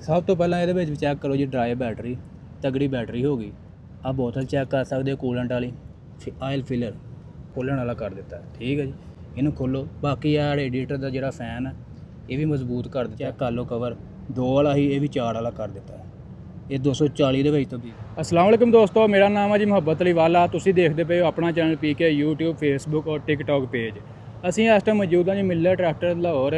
ਸਭ ਤੋਂ ਪਹਿਲਾਂ ਇਹਦੇ ਵਿੱਚ ਚੈੱਕ ਕਰੋ ਜੀ ਡਰਾਈ ਬੈਟਰੀ, ਤਗੜੀ ਬੈਟਰੀ ਹੋ ਗਈ। ਆ ਬੋਤਲ ਚੈੱਕ ਕਰ ਸਕਦੇ ਹੋ ਕੂਲੈਂਟ ਵਾਲੀ, ਆਇਲ ਫਿਲਰ ਖੋਲ੍ਹਣ ਵਾਲਾ ਕਰ ਦਿੱਤਾ, ਠੀਕ ਹੈ ਜੀ। ਇਹਨੂੰ ਖੋਲੋ। ਬਾਕੀ ਆ ਰੇਡੀਏਟਰ ਦਾ ਜਿਹੜਾ ਫੈਨ ਹੈ ਇਹ ਵੀ ਮਜ਼ਬੂਤ ਕਰ ਦਿੱਤਾ। ਚੈੱਕ ਕਰ ਲਓ ਕਵਰ 2 ਵਾਲਾ ਹੀ, ਇਹ ਵੀ 4 ਵਾਲਾ ਕਰ ਦਿੱਤਾ। ਇਹ 240 ਦੇ ਵਿੱਚ ਤਬਦੀਲ। अस्सलाम वालेकुम दोस्तों, मेरा नाम है जी मुहब्बत अली वाला। तुसीं देखते पे हो अपना चैनल PK यूट्यूब फेसबुक और टिकटॉक पेज। ਅਸੀਂ ਇਸ ਟਾਈਮ ਮੌਜੂਦ ਹਾਂ ਜੀ ਮਿਲਰ ਟਰੈਕਟਰ ਲਾਹੌਰ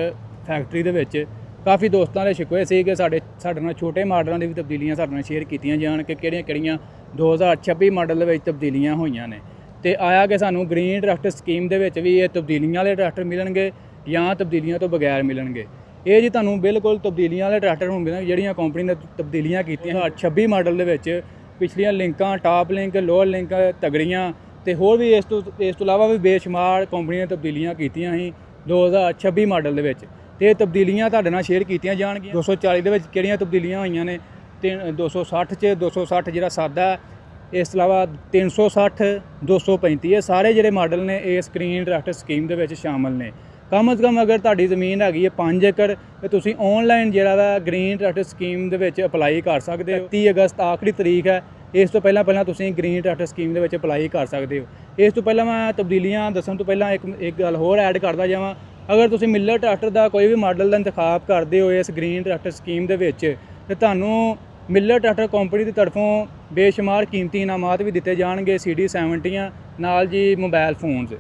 ਫੈਕਟਰੀ ਦੇ ਵਿੱਚ। ਕਾਫੀ ਦੋਸਤਾਂ ਦੇ ਸ਼ਿਕਵੇ ਸੀ ਕਿ ਸਾਡੇ ਨਾਲ ਛੋਟੇ ਮਾਡਲਾਂ ਦੀ ਵੀ ਤਬਦੀਲੀਆਂ ਸਾਡੇ ਨਾਲ ਸ਼ੇਅਰ ਕੀਤੀਆਂ ਜਾਣ ਕਿ ਕਿਹੜੀਆਂ 2026 ਮਾਡਲ ਦੇ ਵਿੱਚ ਤਬਦੀਲੀਆਂ ਹੋਈਆਂ ਨੇ। ਤੇ ਆਇਆ ਕਿ ਸਾਨੂੰ ਗ੍ਰੀਨ ਟਰੈਕਟਰ ਸਕੀਮ ਦੇ ਵਿੱਚ ਵੀ ਇਹ ਤਬਦੀਲੀਆਂ ਵਾਲੇ ਟਰੈਕਟਰ ਮਿਲਣਗੇ ਜਾਂ ਤਬਦੀਲੀਆਂ ਤੋਂ ਬਗੈਰ ਮਿਲਣਗੇ। ਇਹ ਜੀ ਤੁਹਾਨੂੰ ਬਿਲਕੁਲ ਤਬਦੀਲੀਆਂ ਵਾਲੇ ਟਰੈਕਟਰ ਹੁਣ ਮਿਲਣਗੇ ਜਿਹੜੀਆਂ ਕੰਪਨੀ ਨੇ ਤਬਦੀਲੀਆਂ ਕੀਤੀਆਂ 26 ਮਾਡਲ ਦੇ ਵਿੱਚ। ਪਿਛਲੀਆਂ ਲਿੰਕਾਂ, ਟਾਪ ਲਿੰਕ, ਲੋਅਰ ਲਿੰਕ ਤਗੜੀਆਂ ਤੇ ਹੋਰ ਵੀ ਇਸ ਤੋਂ ਇਲਾਵਾ ਵੀ ਬੇਸ਼ੁਮਾਰ ਕੰਪਨੀ ਨੇ ਤਬਦੀਲੀਆਂ ਕੀਤੀਆਂ ਸੀ 2026 ਮਾਡਲ ਦੇ ਵਿੱਚ। ਤੇ ਇਹ ਤਬਦੀਲੀਆਂ ਤੁਹਾਡੇ ਨਾਲ ਸ਼ੇਅਰ ਕੀਤੀਆਂ ਜਾਣਗੀਆਂ। 240 ਦੇ ਵਿੱਚ ਕਿਹੜੀਆਂ ਤਬਦੀਲੀਆਂ ਹੋਈਆਂ ਨੇ, ਤੇ 260 'ਚ 260 ਜਿਹੜਾ ਸਾਦਾ, ਇਸ ਤੋਂ ਇਲਾਵਾ 360, 235 ਇਹ ਸਾਰੇ ਜਿਹੜੇ ਮਾਡਲ ਨੇ ਇਹ ਸਕਰੀਨ ਟਰੈਕਟਰ ਸਕੀਮ ਦੇ ਵਿੱਚ ਸ਼ਾਮਲ ਨੇ। ਕਮ ਅਜ਼ ਕਮ ਅਗਰ ਤੁਹਾਡੀ ਜ਼ਮੀਨ ਹੈਗੀ ਹੈ 5 ਏਕੜ ਤੇ ਤੁਸੀਂ ਆਨਲਾਈਨ ਜਿਹੜਾ ਵਾ ਗ੍ਰੀਨ ਟਰੈਕਟਰ ਸਕੀਮ ਦੇ ਵਿੱਚ ਅਪਲਾਈ ਕਰ ਸਕਦੇ ਹੋ। 30 ਅਗਸਤ ਆਖਰੀ ਤਰੀਕ ਹੈ। ਇਸ ਤੋਂ ਪਹਿਲਾਂ ਤੁਸੀਂ ਗ੍ਰੀਨ ਟਰੈਕਟਰ ਸਕੀਮ ਦੇ ਵਿੱਚ ਅਪਲਾਈ ਕਰ ਸਕਦੇ ਹੋ। ਇਸ ਤੋਂ ਪਹਿਲਾਂ ਮੈਂ ਤਬਦੀਲੀਆਂ ਦੱਸਣ ਤੋਂ ਪਹਿਲਾਂ ਇੱਕ ਗੱਲ ਹੋਰ ਐਡ ਕਰਦਾ ਜਾਵਾਂ। ਅਗਰ ਤੁਸੀਂ ਮਿਲਰ ਟਰੈਕਟਰ ਦਾ ਕੋਈ ਵੀ ਮਾਡਲ ਦਾ ਇੰਤਖਾਬ ਕਰਦੇ ਹੋ ਇਸ ਗ੍ਰੀਨ ਟਰੈਕਟਰ ਸਕੀਮ ਦੇ ਵਿੱਚ, ਤੇ ਤੁਹਾਨੂੰ ਮਿਲਰ ਟਰੈਕਟਰ ਕੰਪਨੀ ਦੀ ਤਰਫੋਂ ਬੇਸ਼ੁਮਾਰ ਕੀਮਤੀ ਇਨਾਮਾਤ ਵੀ ਦਿੱਤੇ ਜਾਣਗੇ, CD 70 ਨਾਲ ਜੀ ਮੋਬਾਈਲ ਫੋਨਸ।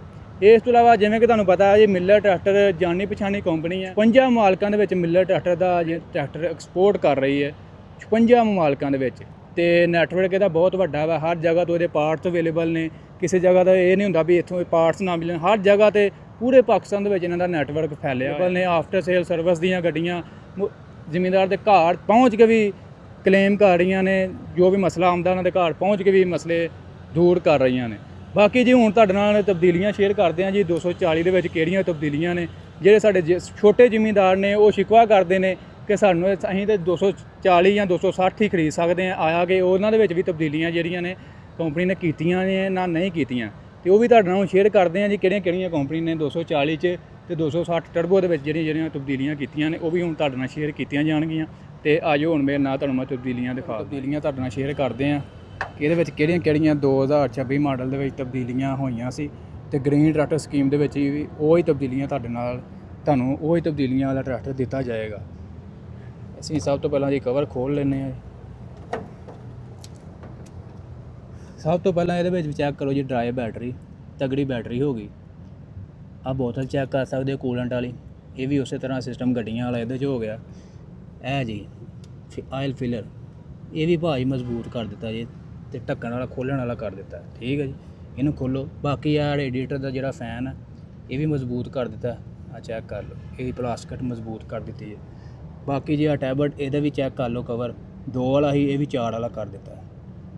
ਇਸ ਤੋਂ ਇਲਾਵਾ ਜਿਵੇਂ ਕਿ ਤੁਹਾਨੂੰ ਪਤਾ ਹੈ ਜੀ ਮਿਲਰ ਟਰੈਕਟਰ ਜਾਣੀ ਪਛਾਣੀ ਕੰਪਨੀ ਹੈ। 56 ਮਾਲਕਾਂ ਦੇ ਵਿੱਚ ਮਿਲਰ ਟਰੈਕਟਰ ਦਾ ਟਰੈਕਟਰ ਐਕਸਪੋਰਟ ਕਰ ਰਹੀ ਹੈ, 56 ਮਾਲਕਾਂ ਦੇ ਵਿੱਚ। ਤੇ ਨੈਟਵਰਕ ਇਹਦਾ ਬਹੁਤ ਵੱਡਾ ਵਾ, ਹਰ ਜਗ੍ਹਾ ਤੋਂ ਇਹਦੇ ਪਾਰਟਸ ਅਵੇਲੇਬਲ ਨੇ। ਕਿਸੇ ਜਗ੍ਹਾ ਦਾ ਇਹ ਨਹੀਂ ਹੁੰਦਾ ਵੀ ਇੱਥੋਂ ਪਾਰਟਸ ਨਾ ਮਿਲਣ, ਹਰ ਜਗ੍ਹਾ ਤੇ ਪੂਰੇ ਪਾਕਿਸਤਾਨ ਦੇ ਵਿੱਚ ਇਹਨਾਂ ਦਾ ਨੈਟਵਰਕ ਫੈਲਿਆ ਨੇ। ਆਫਟਰ ਸੇਲ ਸਰਵਿਸ ਦੀਆਂ ਗੱਡੀਆਂ ਜ਼ਿਮੀਂਦਾਰ ਦੇ ਘਰ ਪਹੁੰਚ ਕੇ ਵੀ ਕਲੇਮ ਕਰ ਰਹੀਆਂ ਨੇ, ਜੋ ਵੀ ਮਸਲਾ ਆਉਂਦਾ ਉਹਨਾਂ ਦੇ ਘਰ ਪਹੁੰਚ ਕੇ ਵੀ ਮਸਲੇ ਦੂਰ ਕਰ ਰਹੀਆਂ ਨੇ। ਬਾਕੀ ਜੀ ਹੁਣ ਤੁਹਾਡੇ ਨਾਲ ਤਬਦੀਲੀਆਂ ਸ਼ੇਅਰ ਕਰਦੇ ਹਾਂ ਜੀ 240 ਦੇ ਵਿੱਚ ਕਿਹੜੀਆਂ ਤਬਦੀਲੀਆਂ ਨੇ। ਜਿਹੜੇ ਸਾਡੇ ਛੋਟੇ ਜ਼ਿਮੀਂਦਾਰ ਨੇ ਉਹ ਸ਼ਿਕਵਾ ਕਰਦੇ ਨੇ ਕਿ ਸਾਨੂੰ ਅਸੀਂ ਤਾਂ 240 ਜਾਂ 260 ਹੀ ਖਰੀਦ ਸਕਦੇ ਹਾਂ। ਆਇਆ ਕਿ ਉਹਨਾਂ ਦੇ ਵਿੱਚ ਵੀ ਤਬਦੀਲੀਆਂ ਜਿਹੜੀਆਂ ਨੇ ਕੰਪਨੀ ਨੇ ਕੀਤੀਆਂ ਨੇ ਨਾ ਨਹੀਂ ਕੀਤੀਆਂ, ਤੇ ਉਹ ਵੀ ਤੁਹਾਡੇ ਨਾਲ ਸ਼ੇਅਰ ਕਰਦੇ ਹਾਂ ਜੀ ਕਿਹੜੀਆਂ ਕੰਪਨੀ ਨੇ 240 'ਚ ਤੇ 260 ਟਰਬੋ ਦੇ ਵਿੱਚ ਜਿਹੜੀਆਂ ਤਬਦੀਲੀਆਂ ਕੀਤੀਆਂ ਨੇ ਉਹ ਵੀ ਹੁਣ ਤੁਹਾਡੇ ਨਾਲ ਸ਼ੇਅਰ ਕੀਤੀਆਂ ਜਾਣਗੀਆਂ। ਤੇ ਆਜੋ ਹੁਣ ਮੇਰੇ ਨਾਲ ਤੁਹਾਨੂੰ ਮੈਂ ਤਬਦੀਲੀਆਂ ਤੁਹਾਡੇ ਨਾਲ ਸ਼ੇਅਰ ਕਰਦੇ ਹਾਂ ਕਿ ਇਹਦੇ ਵਿੱਚ ਕਿਹੜੀਆਂ 2026 ਮਾਡਲ ਦੇ ਵਿੱਚ ਤਬਦੀਲੀਆਂ ਹੋਈਆਂ ਸੀ। ਤੇ ਗ੍ਰੀਨ ਟਰੈਕਟਰ ਸਕੀਮ ਦੇ ਵਿੱਚ ਵੀ ਉਹੀ ਤਬਦੀਲੀਆਂ ਤੁਹਾਨੂੰ ਉਹੀ ਤਬਦੀਲੀਆਂ ਵਾਲਾ ਟਰੈਕਟਰ ਦਿੱਤਾ ਜਾਏਗਾ। ਅਸੀਂ ਸਭ ਤੋਂ ਪਹਿਲਾਂ ਜੀ ਕਵਰ ਖੋਲ੍ਹ ਲੈਂਦੇ ਹਾਂ। ਸਭ ਤੋਂ ਪਹਿਲਾਂ ਇਹਦੇ ਵਿੱਚ ਚੈੱਕ ਕਰੋ ਜੀ ਡਰਾਈ ਬੈਟਰੀ, ਤਗੜੀ ਬੈਟਰੀ ਹੋ ਗਈ। ਆ ਬੋਤਲ ਚੈੱਕ ਕਰ ਸਕਦੇ ਹੋ ਕੂਲੈਂਟ ਵਾਲੀ, ਇਹ ਵੀ ਉਸੇ ਤਰ੍ਹਾਂ ਸਿਸਟਮ ਗੱਡੀਆਂ ਵਾਲਾ ਇਹਦੇ 'ਚ ਹੋ ਗਿਆ। ਇਹ ਜੀ ਆਇਲ ਫਿਲਰ, ਇਹ ਵੀ ਭਾਜੀ ਮਜ਼ਬੂਤ ਕਰ ਦਿੱਤਾ ਜੀ, ਤੇ ਢੱਕਣ ਵਾਲਾ ਖੋਲ੍ਹਣ ਵਾਲਾ ਕਰ ਦਿੱਤਾ, ਠੀਕ ਹੈ ਜੀ। ਇਹਨੂੰ ਖੋਲੋ। ਬਾਕੀ ਆ ਰੇਡੀਏਟਰ ਦਾ ਜਿਹੜਾ ਫੈਨ ਹੈ ਇਹ ਵੀ ਮਜ਼ਬੂਤ ਕਰ ਦਿੱਤਾ। ਆ ਚੈੱਕ ਕਰ ਲਓ, ਇਹ ਵੀ ਪਲਾਸਟਿਕ ਮਜ਼ਬੂਤ ਕਰ ਦਿੱਤੀ ਹੈ। ਬਾਕੀ ਜੀ ਆ ਟੈਬਲਟ, ਇਹਦਾ ਵੀ ਚੈੱਕ ਕਰ ਲਓ ਕਵਰ 2 ਵਾਲਾ ਹੀ, ਇਹ ਵੀ 4 ਵਾਲਾ ਕਰ ਦਿੱਤਾ।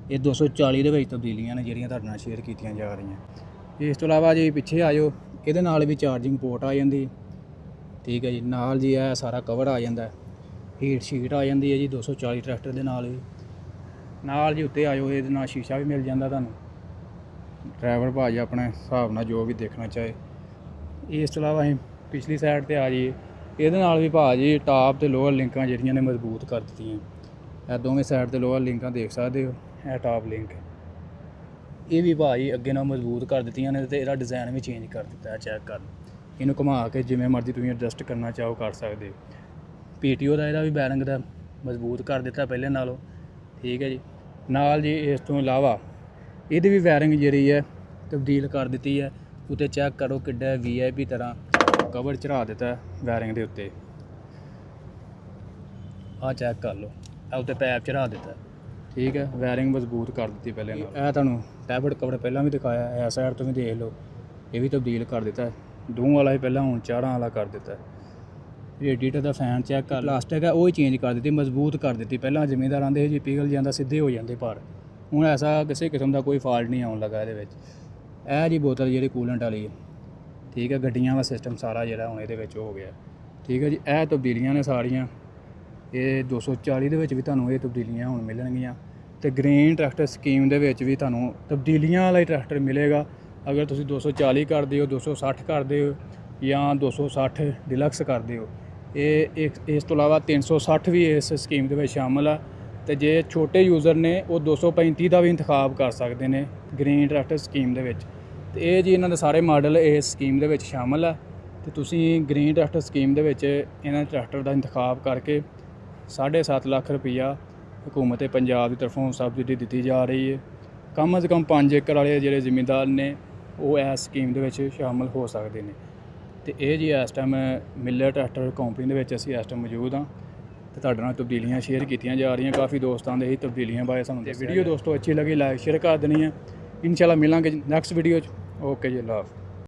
ਇਹ 240 ਦੇ ਵਿੱਚ ਤਬਦੀਲੀਆਂ ਨੇ ਜਿਹੜੀਆਂ ਤੁਹਾਡੇ ਨਾਲ ਸ਼ੇਅਰ ਕੀਤੀਆਂ ਜਾ ਰਹੀਆਂ। ਇਸ ਤੋਂ ਇਲਾਵਾ ਜੀ ਪਿੱਛੇ ਆਇਓ, ਇਹਦੇ ਨਾਲ ਵੀ ਚਾਰਜਿੰਗ ਪੋਰਟ ਆ ਜਾਂਦੀ, ਠੀਕ ਹੈ ਜੀ। ਨਾਲ ਜੀ ਇਹ ਸਾਰਾ ਕਵਰ ਆ ਜਾਂਦਾ, ਹੀਟ ਸ਼ੀਟ ਆ ਜਾਂਦੀ ਹੈ ਜੀ 240 ਟਰੈਕਟਰ ਦੇ ਨਾਲ ਵੀ। ਨਾਲ ਜੀ ਉੱਤੇ ਆਇਓ, ਇਹਦੇ ਨਾਲ ਸ਼ੀਸ਼ਾ ਵੀ ਮਿਲ ਜਾਂਦਾ ਤੁਹਾਨੂੰ, ਡਰਾਈਵਰ ਭਾਜੀ ਆਪਣੇ ਹਿਸਾਬ ਨਾਲ ਜੋ ਵੀ ਦੇਖਣਾ ਚਾਹੇ। ਇਸ ਤੋਂ ਇਲਾਵਾ ਅਸੀਂ ਪਿਛਲੀ ਸਾਈਡ 'ਤੇ ਆ ਜਾਈਏ, ਇਹਦੇ ਨਾਲ ਵੀ ਭਾਜੀ ਟਾਪ ਤੇ ਲੋਅਰ ਲਿੰਕਾਂ ਜਿਹੜੀਆਂ ਨੇ ਮਜ਼ਬੂਤ ਕਰ ਦਿੱਤੀਆਂ। ਇਹ ਦੋਵੇਂ ਸਾਈਡ 'ਤੇ ਲੋਅਰ ਲਿੰਕਾਂ ਦੇਖ ਸਕਦੇ ਹੋ। ਇਹ ਟਾਪ ਲਿੰਕ ਇਹ ਵੀ ਭਾਜੀ ਅੱਗੇ ਨਾਲ ਮਜ਼ਬੂਤ ਕਰ ਦਿੱਤੀਆਂ ਨੇ, ਤੇ ਇਹਦਾ ਡਿਜ਼ਾਈਨ ਵੀ ਚੇਂਜ ਕਰ ਦਿੱਤਾ ਹੈ। ਚੈੱਕ ਕਰ, ਇਹਨੂੰ ਘੁਮਾ ਕੇ ਜਿਵੇਂ ਮਰਜ਼ੀ ਤੁਸੀਂ ਐਡਜਸਟ ਕਰਨਾ ਚਾਹੋ ਕਰ ਸਕਦੇ ਹੋ। PTO ਦਾ ਇਹਦਾ ਵੀ ਬੈਰਿੰਗ ਦਾ ਮਜ਼ਬੂਤ ਕਰ ਦਿੱਤਾ ਪਹਿਲੇ ਨਾਲੋਂ, ਠੀਕ ਹੈ ਜੀ। ਨਾਲ ਜੀ ਇਸ ਤੋਂ ਇਲਾਵਾ ਇਹਦੀ ਵੀ ਵਾਇਰਿੰਗ ਜਿਹੜੀ ਹੈ ਤਬਦੀਲ ਕਰ ਦਿੱਤੀ ਹੈ। ਉੱਤੇ ਚੈੱਕ ਕਰੋ ਕਿੱਡਾ VIP ਤਰ੍ਹਾਂ ਕਵਰ ਚੜਾ ਦਿੱਤਾ ਵਾਇਰਿੰਗ ਦੇ ਉੱਤੇ। ਆਹ ਚੈੱਕ ਕਰ ਲਓ, ਆ ਉੱਤੇ ਪੈਪ ਚੜਾ ਦਿੱਤਾ, ਠੀਕ ਹੈ। ਵਾਇਰਿੰਗ ਮਜ਼ਬੂਤ ਕਰ ਦਿੱਤੀ ਪਹਿਲੇ ਨਾਲ। ਇਹ ਤੁਹਾਨੂੰ ਟੈਬਲਟ ਕਵਰ ਪਹਿਲਾਂ ਵੀ ਦਿਖਾਇਆ, ਇਸ ਸਾਈਡ ਤੋਂ ਵੀ ਦੇਖ ਲਓ, ਇਹ ਵੀ ਤਬਦੀਲ ਕਰ ਦਿੱਤਾ। 2 ਵਾਲਾ ਹੀ ਪਹਿਲਾਂ ਹੁਣ 4 ਵਾਲਾ ਕਰ ਦਿੱਤਾ। ਰੇਡੀਏਟਰ ਦਾ ਫੈਨ ਚੈੱਕ ਕਰ, ਪਲਾਸਟਿਕ ਹੈ ਉਹ ਹੀ ਚੇਂਜ ਕਰ ਦਿੱਤੀ, ਮਜ਼ਬੂਤ ਕਰ ਦਿੱਤੀ। ਪਹਿਲਾਂ ਜ਼ਿਮੀਂਦਾਰ ਆਉਂਦੇ ਜੀ ਪਿਘਲ ਜਾਂਦਾ, ਸਿੱਧੇ ਹੋ ਜਾਂਦੇ, ਪਰ ਹੁਣ ਐਸਾ ਕਿਸੇ ਕਿਸਮ ਦਾ ਕੋਈ ਫਾਲਟ ਨਹੀਂ ਆਉਣ ਲੱਗਾ ਇਹਦੇ ਵਿੱਚ। ਇਹ ਜੀ ਬੋਤਲ ਜਿਹੜੀ ਕੂਲੈਂਟ ਵਾਲੀ ਹੈ, ਠੀਕ ਹੈ। ਗੱਡੀਆਂ ਵਾਲਾ ਸਿਸਟਮ ਸਾਰਾ ਜਿਹੜਾ ਹੁਣ ਇਹਦੇ ਵਿੱਚ ਹੋ ਗਿਆ, ਠੀਕ ਹੈ ਜੀ। ਇਹ ਤਬਦੀਲੀਆਂ ਨੇ ਸਾਰੀਆਂ। ਇਹ 240 ਦੇ ਵਿੱਚ ਵੀ ਤੁਹਾਨੂੰ ਇਹ ਤਬਦੀਲੀਆਂ ਹੁਣ ਮਿਲਣਗੀਆਂ, ਤੇ ਗ੍ਰੀਨ ਟਰੈਕਟਰ ਸਕੀਮ ਦੇ ਵਿੱਚ ਵੀ ਤੁਹਾਨੂੰ ਤਬਦੀਲੀਆਂ ਵਾਲਾ ਹੀ ਟਰੈਕਟਰ ਮਿਲੇਗਾ। ਅਗਰ ਤੁਸੀਂ 240 ਕਰਦੇ ਹੋ, 260 ਕਰਦੇ ਹੋ ਜਾਂ 260 ਡਿਲਕਸ ਕਰਦੇ ਹੋ, ਇਸ ਤੋਂ ਇਲਾਵਾ 360 ਵੀ ਇਸ ਸਕੀਮ ਦੇ ਵਿੱਚ ਸ਼ਾਮਲ ਆ। ਤੇ ਜੇ ਛੋਟੇ ਯੂਜ਼ਰ ਨੇ ਉਹ 235 ਦਾ ਵੀ ਇੰਤਖਾਬ ਕਰ ਸਕਦੇ ਨੇ ਗ੍ਰੀਨ ਟਰੈਕਟਰ ਸਕੀਮ ਦੇ ਵਿੱਚ। ਤੇ ਇਹ ਜੀ ਇਹਨਾਂ ਦੇ ਸਾਰੇ ਮਾਡਲ ਇਸ ਸਕੀਮ ਦੇ ਵਿੱਚ ਸ਼ਾਮਲ ਆ। ਤੇ ਤੁਸੀਂ ਗ੍ਰੀਨ ਟਰੈਕਟਰ ਸਕੀਮ ਦੇ ਵਿੱਚ ਇਹਨਾਂ ਟਰੈਕਟਰ ਦਾ ਇੰਤਖਾਬ ਕਰਕੇ 7.5 ਲੱਖ ਰੁਪਈਆ ਹਕੂਮਤ ਪੰਜਾਬ ਦੀ ਤਰਫੋਂ ਸਬਸਿਡੀ ਦਿੱਤੀ ਜਾ ਰਹੀ ਹੈ। ਕਮ ਅਜ਼ ਕਮ 5 ਏਕੜ ਵਾਲੇ ਜਿਹੜੇ ਜ਼ਿਮੀਂਦਾਰ ਨੇ ਉਹ ਇਸ ਸਕੀਮ ਦੇ ਵਿੱਚ ਸ਼ਾਮਲ ਹੋ ਸਕਦੇ ਨੇ। ਤੇ ਇਹ ਜੀ ਇਸ ਟਾਈਮ ਮਿਲਰ ਟਰੈਕਟਰ ਕੰਪਨੀ ਦੇ ਵਿੱਚ ਅਸੀਂ ਇਸ ਟਾਈਮ ਮੌਜੂਦ ਹਾਂ ਤੇ ਤੁਹਾਡੇ ਨਾਲ ਤਬਦੀਲੀਆਂ ਸ਼ੇਅਰ ਕੀਤੀਆਂ ਜਾ ਰਹੀਆਂ। ਕਾਫੀ ਦੋਸਤਾਂ ਦੇ ਹੀ ਤਬਦੀਲੀਆਂ ਬਾਰੇ ਸਾਨੂੰ ਵੀਡੀਓ ਦੋਸਤੋ ਅੱਛੀ ਲੱਗੀ ਲਾਈਕ ਸ਼ੇਅਰ ਕਰ ਦੇਣੀ ਹੈ। ਇਨਸ਼ਾਅੱਲਾ ਮਿਲਾਂਗੇ ਨੈਕਸਟ ਵੀਡੀਓ 'ਚ। ਓਕੇ ਜੀ, ਅੱਲਾ ਹਾਫਿਜ਼।